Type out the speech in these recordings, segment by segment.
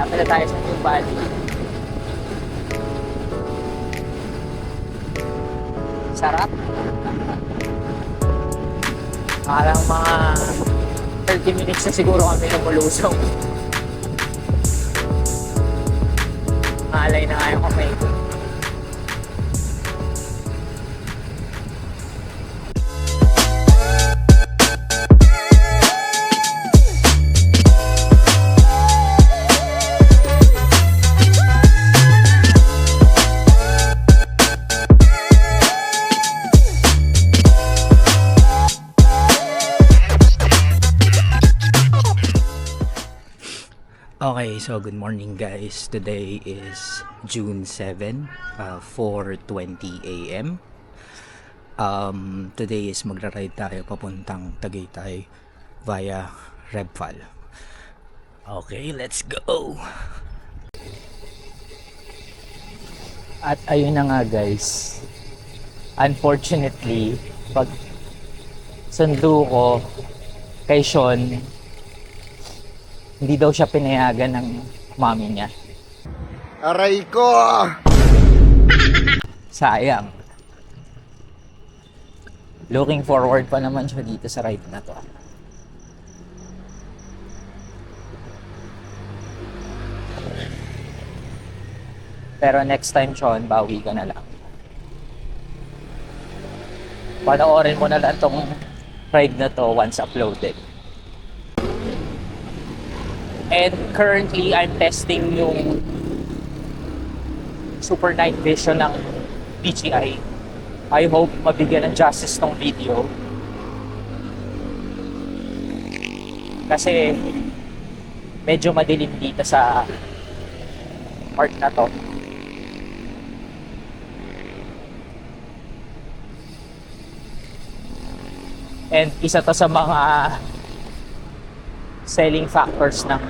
Lapit na tayo sa New Valley. Sarap. Parang mga 30 minutes na siguro kami lumulusong. Malay na nga yung kamay ko. Okay, so good morning guys. Today is June 7, 4:20 a.m. Today is magra-ride tayo papuntang Tagaytay via Rebval. Okay, let's go! At ayun na nga guys. Unfortunately, pag sundo ko kay Sean, hindi daw siya pinayagan ng mami niya. Aray ko! Sayang. Looking forward pa naman siya dito sa ride na to. Pero next time, Sean, bawi ka na lang. Panoorin mo na lang tong ride na to once uploaded. And currently, I'm testing yung super night vision ng DJI. I hope mabigyan ng justice tong video. Kasi medyo madilim dito sa part na to. And isa to sa mga selling factors ng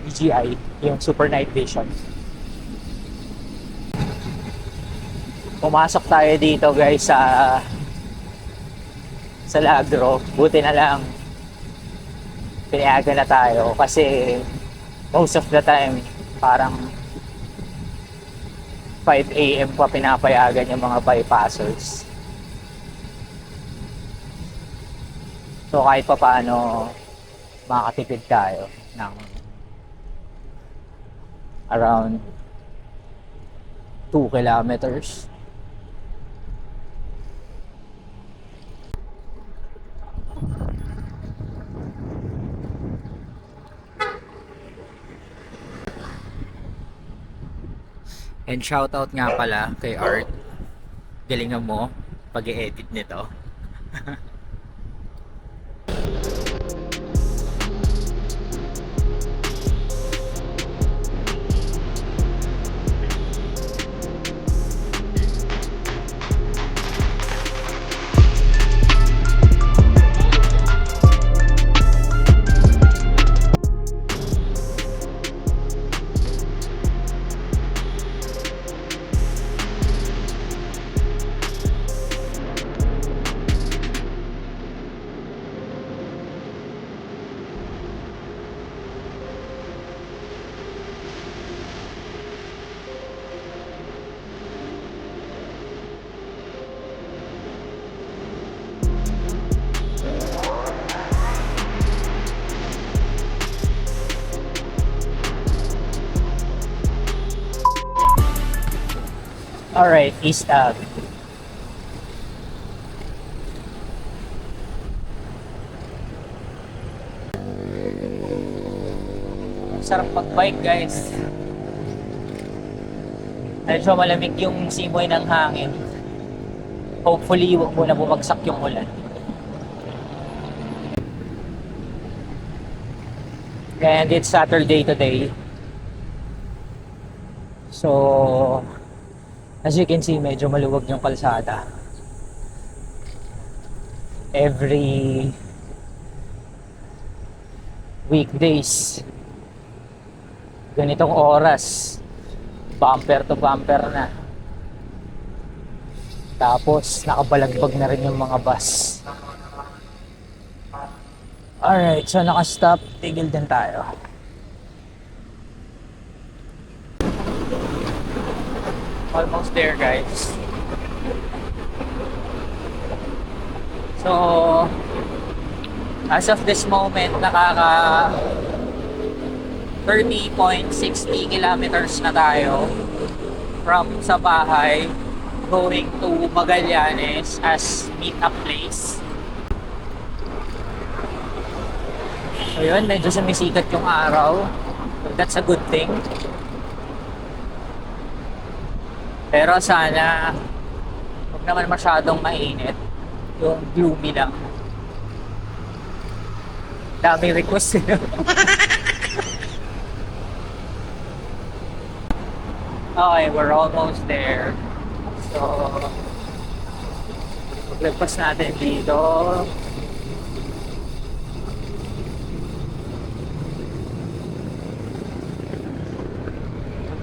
DJI, yung super night vision. Pumasok tayo dito guys sa Lagro. Buti na lang pinayagan na tayo kasi most of the time parang 5 AM pa pinapayagan yung mga bypassers. So kahit pa paano makakatipid tayo ng around 2 kilometers. And shoutout nga pala kay Art. Galingan mo pag-i-edit nito. Alright, East Ave. Sarap mag-bike guys. Medyo malamig yung simoy ng hangin. Hopefully, huwag muna bumagsak yung ulan. And it's Saturday today. So, as you can see, medyo maluwag yung kalsada. Every weekdays, ganitong oras, bumper to bumper na. Tapos, nakabalagbag na rin yung mga bus. Alright, so naka-stop, tigil din tayo. Almost there, guys. So, as of this moment, nakaka 30.60 kilometers na tayo from sa bahay going to Magallanes as meet-up place. So yun, medyo sumisikat yung araw. So that's a good thing. Pero sana huwag naman masyadong mainit. Yung gloomy lang. Dami request nila. Okay, we're almost there. So, maglagpas natin dito.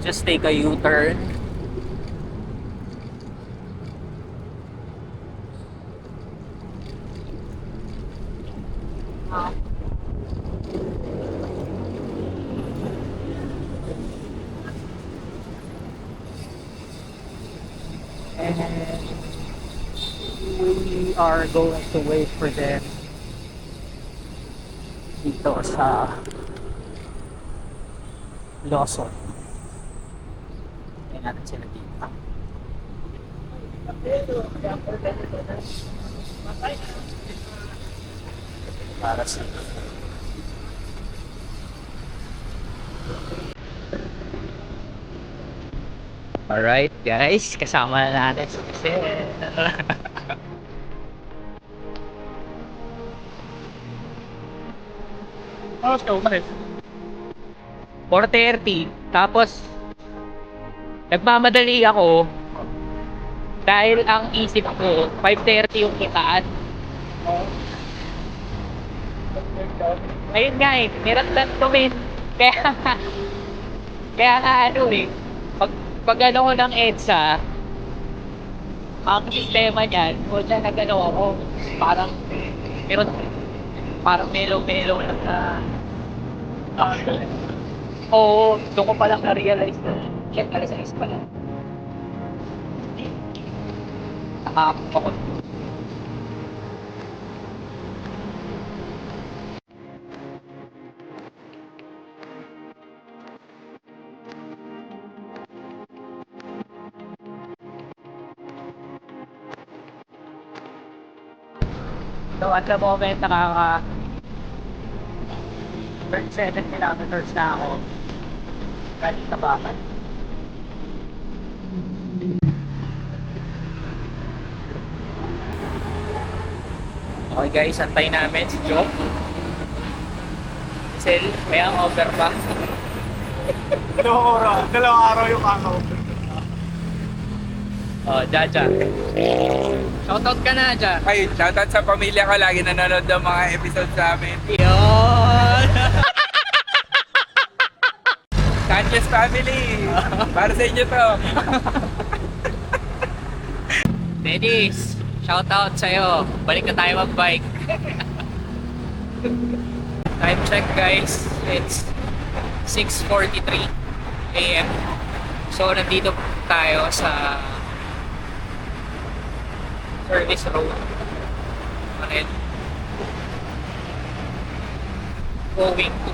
Just take a U-turn. And we are going to wait for them dito sa Lawson. Tingnan natin sila dito. Para sa Alright guys, kasama na natin si Giselle. 4:30. Tapos nagmamadali ako dahil ang isip ko 5:30 yung kitaan. Ayun nga eh, niratlan ko min. Kaya nga ano eh, pag ano ko ng EDSA, ang sistema niyan, kung na nag-ano ako, parang meron, parang melo-melo lang na oo, doon ko palang na-realize na shit, alis pala. Nakakapok ako. So at the moment, nakaka 37 kilometers na ako galing sa bahay. Okay guys, antay namin si Joe. Giselle, may ang over pa. Dalawang araw yung kakaw. Oh, Jaja. Shoutout ka na, Jaja. Ay, shoutout sa pamilya ko. Lagi nanonood ng mga episode sa amin. Yun! Sanchez family! Para sa inyo to. Dennis, shoutout sa'yo. Balik na tayo mag-bike. Time check guys, it's 6:43 AM. So, nandito tayo sa service road. And going to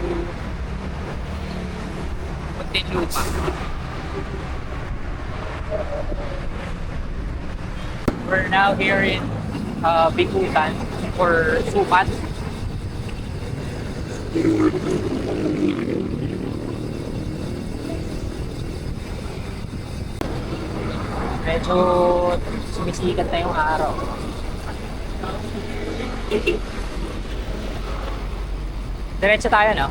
Muntinlupa. We're now here in Bikutan for Supat. Medyo sumisikat na yung araw. Diretso tayo, no?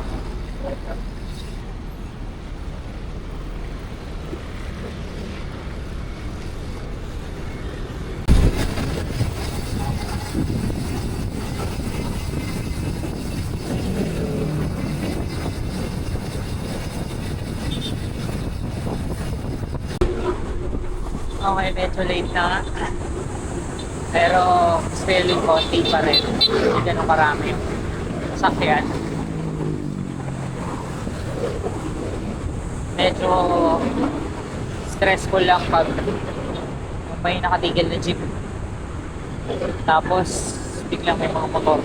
Okay, medyo late na nga. Pero still konti pa rin. Hindi ganun karami yung sasakyan. Medyo stressful lang pag may nakatigil na jeep. Tapos, biglang may mga motor.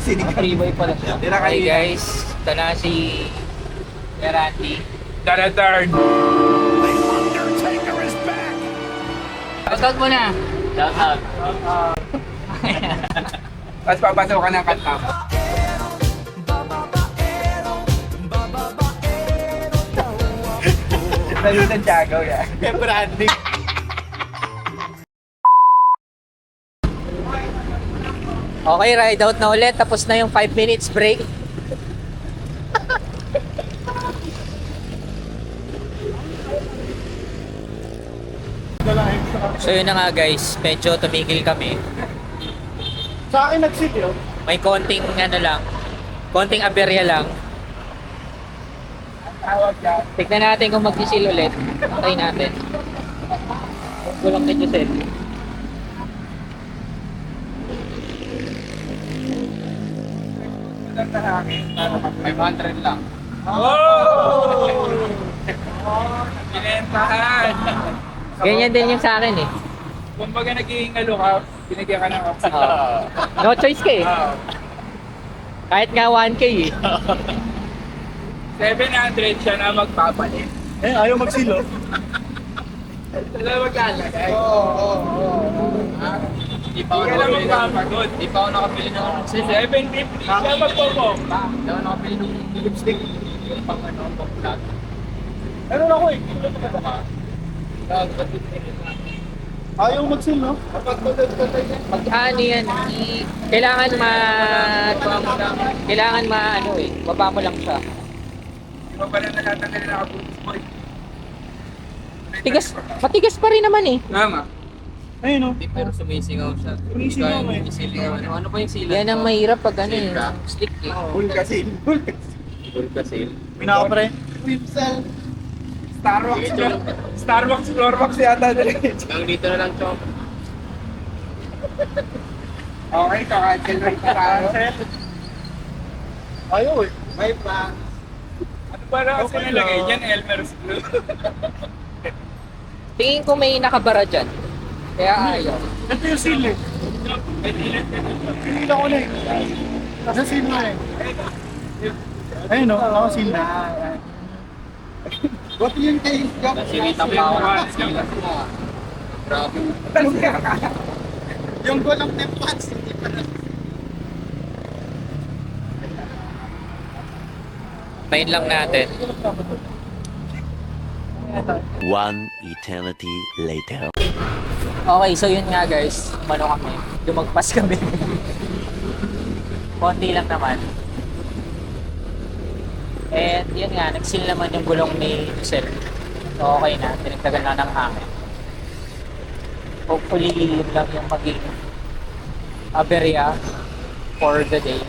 Mga freeway pala siya. Hey guys, ito na si Randy. Daradarn. Shoutout mo na! Shoutout. Tapos papasok ka ng kanta mo. Lalo ng Tiago, yan. Branding. Okay, ride out na ulit. Tapos na yung 5 minutes break. So yun na nga guys, medyo tumigil kami. Sa akin nag-sit yun. May konting ano lang, konting aberya lang. Tignan natin kung mag-seal ulit. Try natin. Kulang na Giselle. lang. Oh! Binentahan. Ganyan din yung sa akin eh. Kumbaga naging ka, binigyan ka ng option. No choice ka eh. Kahit nga 1K eh. 700 siya na magpapalit. Eh, ayaw mag-silo. Sila maglalagay. Di Hindi ka lang magpapagod. Di pa ako nakabili ng 750 siya magpapompa. Di ako nakabili ng lipstick. Yung pang ano, pang vlog. Ano na ko eh. Ayaw mag-silo. Pag ano yan, kailangan kailangan ano eh, baba mo lang siya. Di ba pala natatanggal na kabutis mo eh? Matigas pa rin naman eh. Tama. Ayun o. Pero sumisingaw siya. Sumisingaw eh. Isilingaw. Ano ba yung sila? Yan ang mahirap pag ano eh, Silka? stick eh. Full kasi. Bulkasil. Pinaka-pre. Whipsel. Starbucks, Floorbox yata nila. Hanggang dito na lang, Chong. Okay, kakancel na yung tayo. Ayaw eh. May pa. Ano ba na kasi nilagay dyan? Elmer's Glue. Tingin ko may nakabara dyan. Kaya ayaw. Ito yung seal eh. Pinila ko na eh. Nasa seal na eh. Ayun o, naka-seal na. What yung tayo? Nasirita pa ako. Grabe. Yung walang tempats, hindi pa na. Main lang natin. One eternity later. Okay, so yun nga guys, umano kami. Lumagpas kami. Konti lang naman. And yun nga, nagsil naman yung gulong ni Giselle. So okay na, tinagdagan na ng hangin. Hopefully, yun lang yung maging aberya for the day.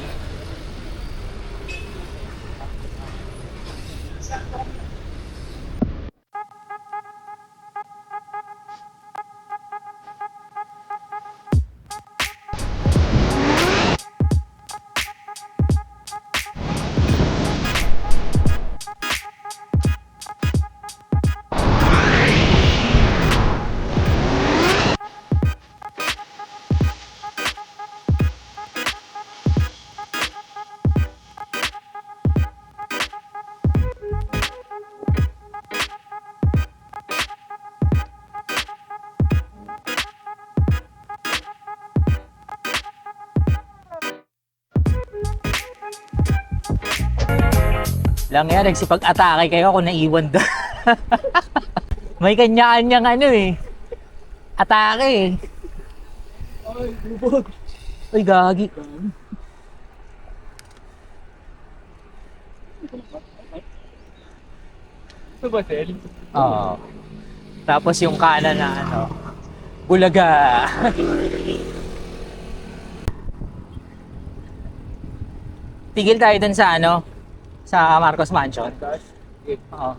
Lang yan, nagsipag-atake kayo kung naiwan doon. May kanya-kanyang ano eh. Atake eh. Ay, lubog. Uy, gagi. Ito ba, Sel? Oo. Tapos yung kanan na ano, bulaga. Tigil tayo dun sa ano, sa Marcos Mansion. Oo.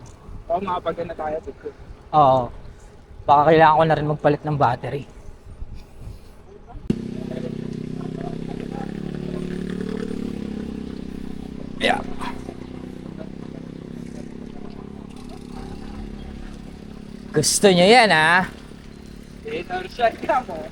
Oo, makapagod na tayo. Oo. Baka kailangan ko na rin magpalit ng battery. Gusto niyo yan, ha? Inner shot ka mo.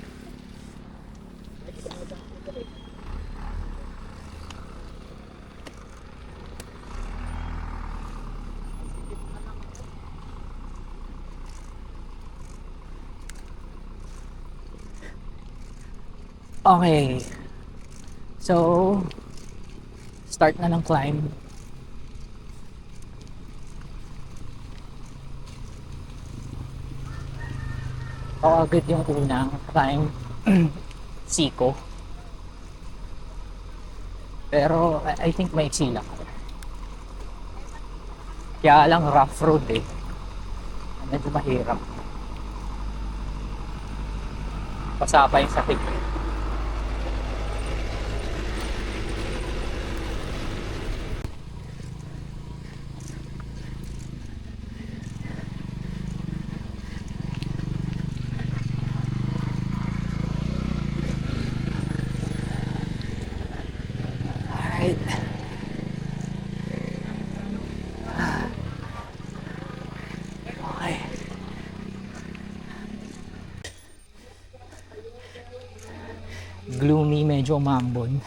Okay. So, start na ng climb. Ako agad yung unang climb. Siko. Pero, I think maiksi lang. Kaya lang rough road eh. Medyo mahirap. Pasapa yung sakit. Alright. Okay. Gloomy, medyo umambon.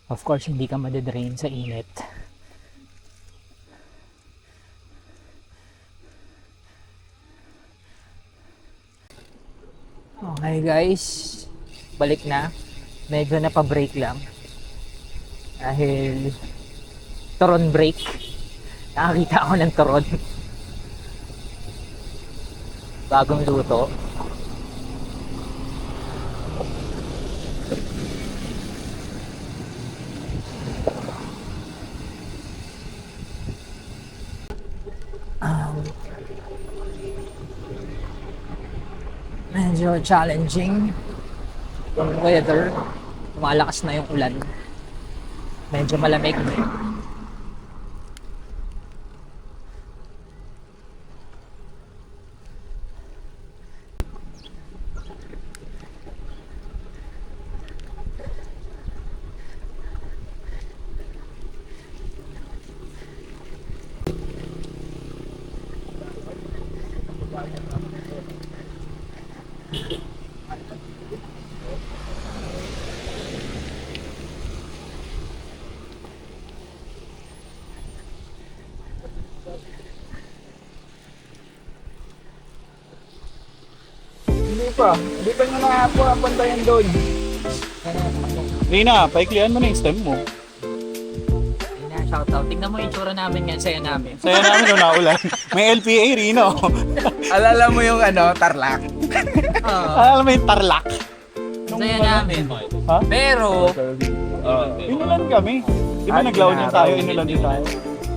Of course, hindi ka madidrain sa init. Okay guys, balik na. Medyo napabreak lang. Dahil turon break. Nakakita ako ng turon. Bagong luto. Medyo challenging yung weather. Lumalakas na yung ulan. Medyo malamig. Hindi pa nyo na po ang bantayan doon. Rina, paiklian mo na yung stem mo. Ayun na, shoutout. Tingnan mo yung tsura namin ngayon, saya namin. Saya namin nung naulan. May LPA, Rino. Alala mo yung tarlac. Alam mo yung tarlac. Saya namin. Ha? Pero, Inulan kami. Di ba naglaon yun tayo, inulan din tayo.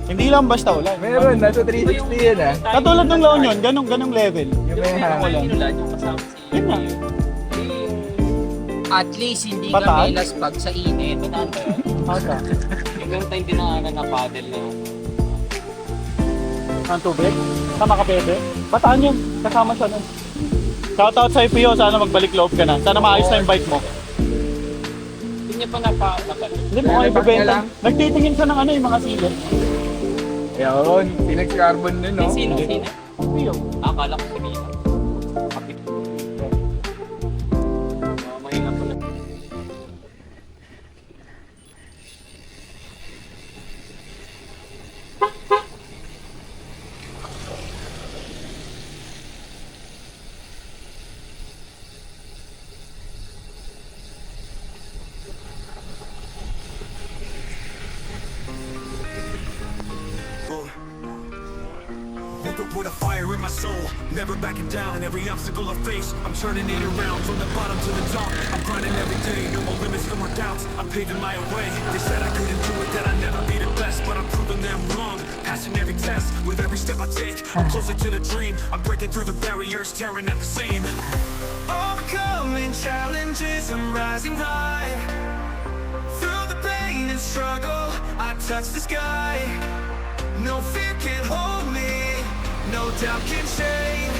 Hindi lang basta ulan. Meron, nasa 360 yun ah. Katulad ng laon yun, ganong level. Yung may hangin. Yun nga. at least hindi Pataas? kami laspag sa init. Aga. Hanggang tayo dinaanan na paddle na. Ang tubig? Sama ka, Bebe? Bataan yun. Kasama siya nun. Shoutout sa Pio. Sana magbalik loob ka na. Sana maayos na yung bike mo. Hindi niya pa napakabalik. Hindi mo kayo ibibenta. Nagtitingin siya ng ano yung mga silo. Yun, Phoenix Carbon nun, no? Sino? Pio. Akala ko sabihin. Kapit. Mahina po na. Woke up with a fire in my soul, never backing down. Every obstacle I face, I'm turning it around. From the bottom to the top, I'm grinding every day. No more limits, no more doubts, I'm paving my own way. They said I couldn't do it, that I'd never be the best, but I'm proving them wrong. Passing every test, with every step I take, I'm closer to the dream. I'm breaking through the barriers, staring at the same. Overcoming challenges, I'm rising high. Through the pain and struggle, I touch the sky. No fear can hold me, no doubt can shame.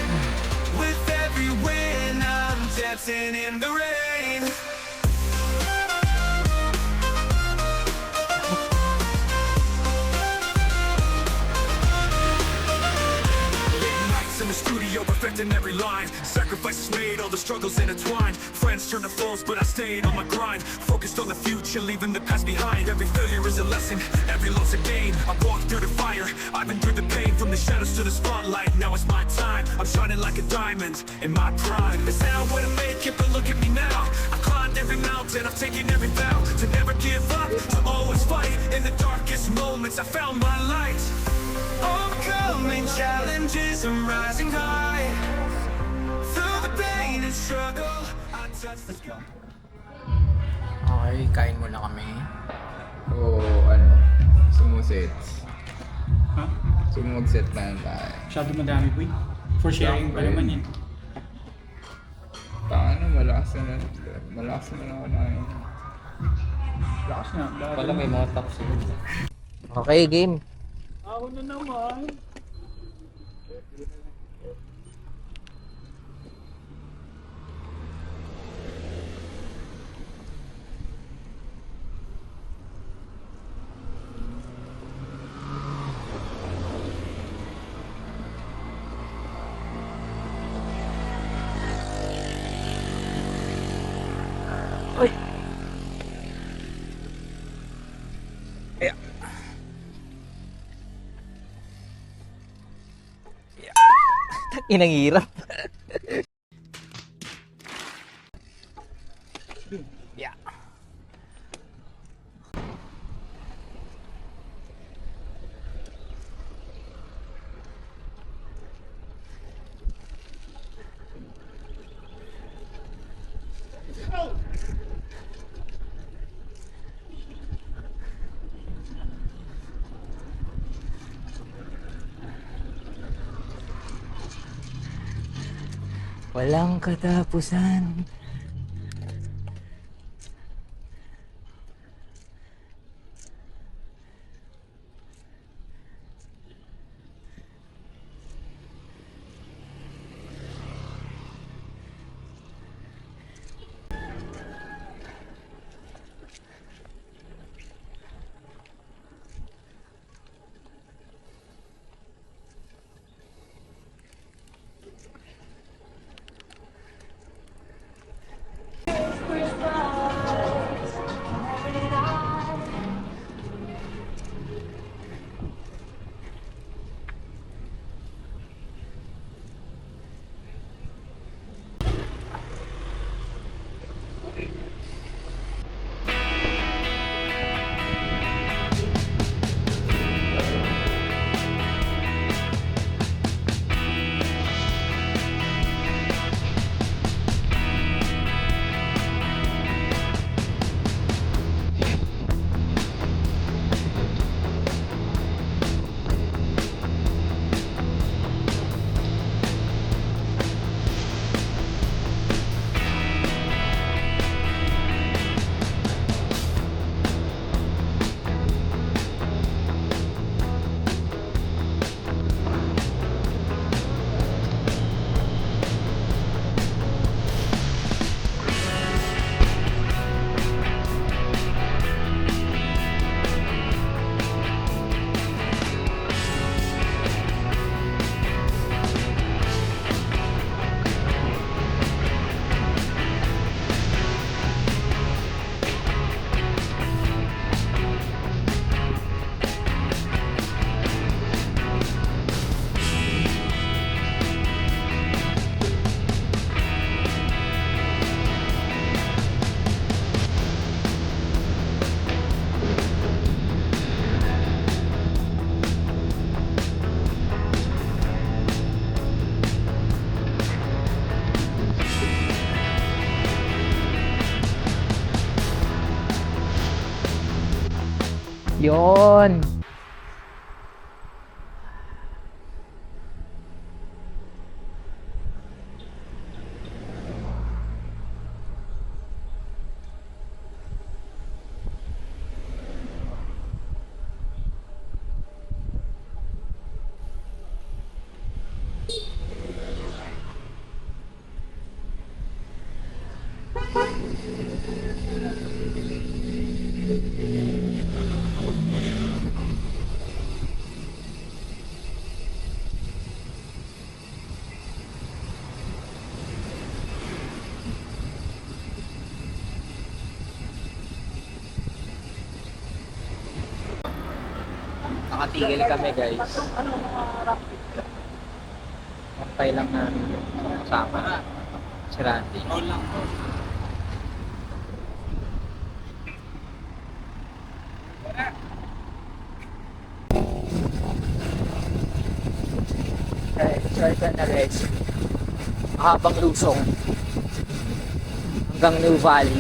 With every win, I'm dancing in the rain. feel perfect in every line. Sacrifices made, all the struggles intertwined. Friends turn to foes, but I stayed on my grind. Focused on the future, leaving the past behind. Every failure is a lesson, every loss a gain. I walked through the fire, I've been through the pain. From the shadows to the spotlight, now it's my time. I'm shining like a diamond in my prime. They say I wouldn't make it, but look at me now. I climbed every mountain, I've taken every vow. To never give up, to always fight. In the darkest moments, I found my light. Overcoming challenges, I'm rising high. Through the pain and struggle, I touch the sky. Okay, kain muna kami. Oo, ano, sumuset. Ha? Sumugset na tayo. Masyado madami, boy. For sharing pa naman yun. Paano, malakas na ako na yun. Lakas na. Wala may mga tops yun. Okay, game. Ako na naman. Inang hirap. Yeah. Walang katapusan. Yon. Nakatigil kami guys. Antay lang namin yung kasama si Randy. Okay, start na guys. Mahabang lusong hanggang New Valley.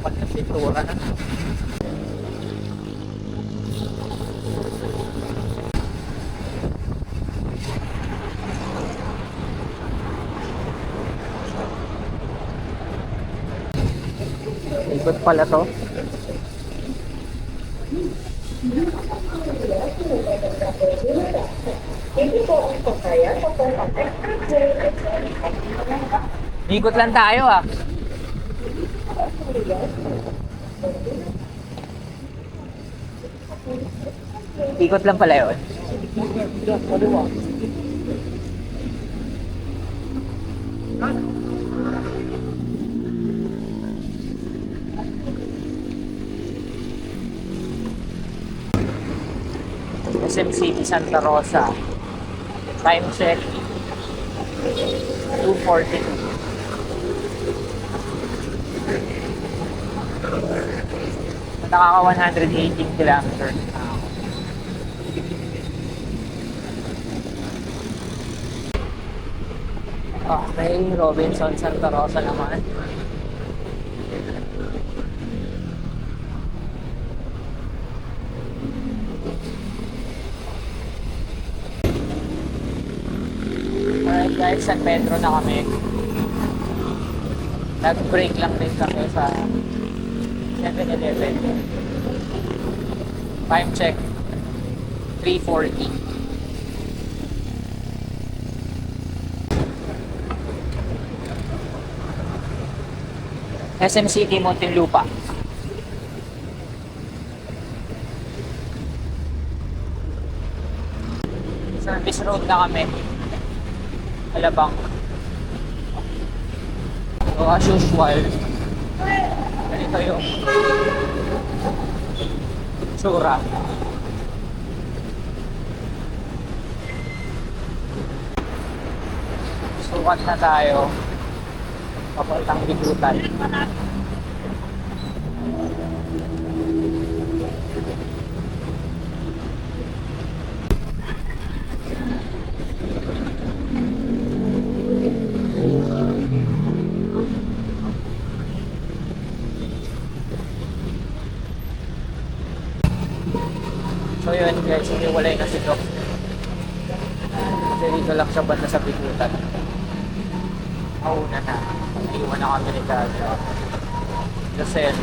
Kapag na pintura na. Ikot pala to. Ikot lang tayo ah. Ikot lang pala yun. SM City Santa Rosa. Time check 2:42. Nakaka 118 kilometers na ako. Okay, Robinson Santa Rosa naman. Alright guys, San Pedro na kami. Nag-break lang din kami sa 7-Eleven. Time check 3:40. SM City, Muntinlupa. Service road na kami. Alabang. So as usual, ganito yung tsura. Sukat na tayo. Papuntang Bigutan. So yun guys, hiniwalay na si Doc. Kasi dito lang siya banda sa Bigutan. Mauna na. Naiwan na kami ni Gaga. Josel.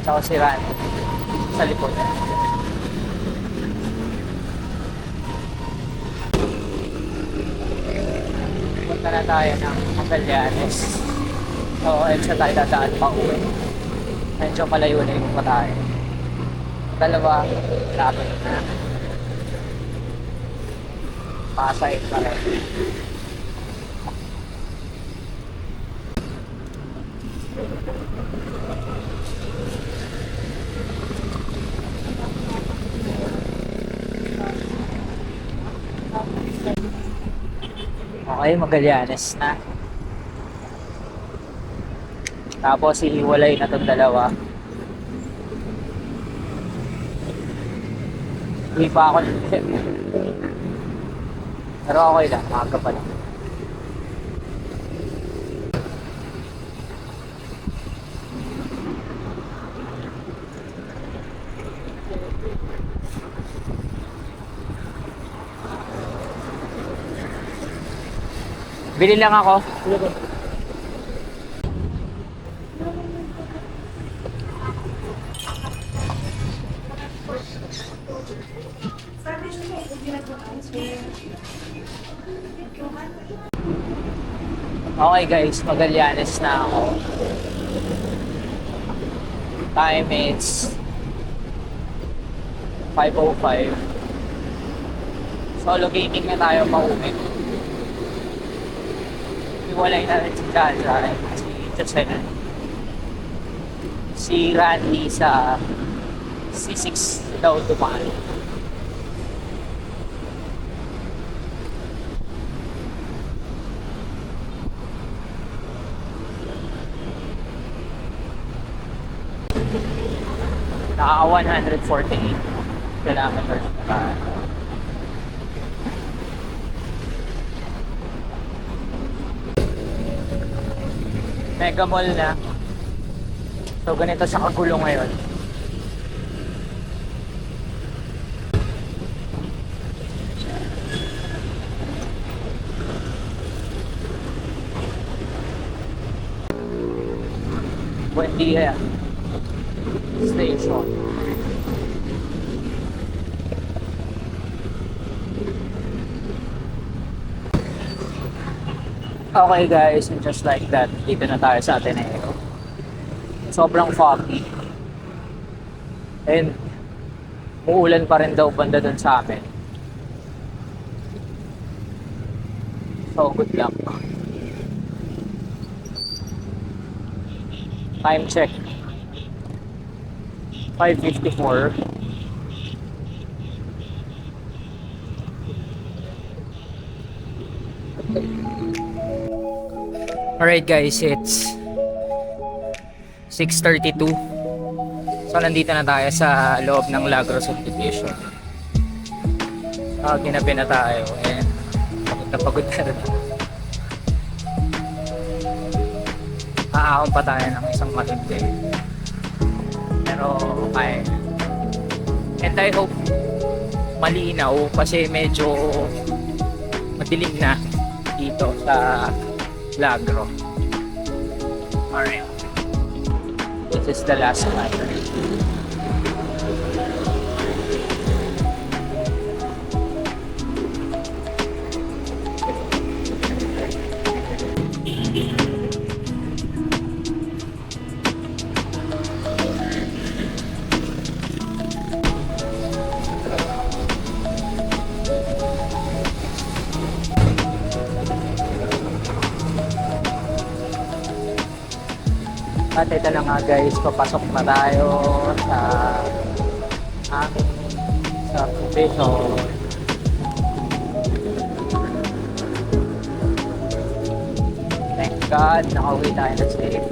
Tsaka si Ran. Sa likod. Punta na tayo ng Magallanes. So, extra tayo dadaan pa uwi. Medyo malayo na yung pa tayo. Dalawa, lapit na. Pasay pa rin. Okay, Magallanes na. Tapos hihiwalay na itong dalawa. Hindi pa ako pero okay lang, maaga pa lang. Bili lang ako. Okay guys, Magallanes na ako. Time is 5:05. Solo gaming na tayo pauwi. Iwalay na rin si Jaja at si Jocelyn. Si Randy sa C6 daw dumaan. Naka 148 kilometers na tayo. Mega Mall na. So ganito siya kagulo ngayon. Buendia Station. Okay guys, and just like that, dito na tayo sa Ateneo. Sobrang foggy. And muulan pa rin daw banda dun sa amin. So good luck. Time check. 5:54. Alright guys, it's 6:32. So nandito na tayo sa loob ng Lagro Subdivision. Ginabi na tayo and pagod na rin. Aahon pa tayo ng isang matindi. Pero okay. And I hope malinaw kasi medyo madilim na dito sa Lagro. Alright. This is the last one. At ito na nga guys, papasok na tayo sa aming subdivision. Thank God, nakauwi tayo na safe.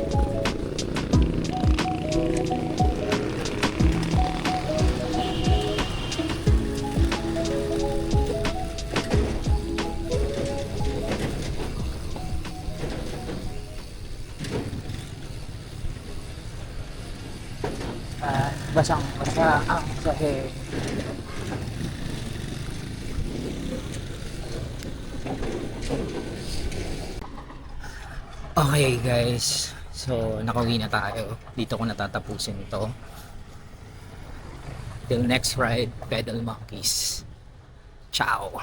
Basang-basa ang sahig. Okay guys, so nakauwi na tayo. Dito ko natatapusin ito. Till next ride, Pedal Monkeys. Ciao!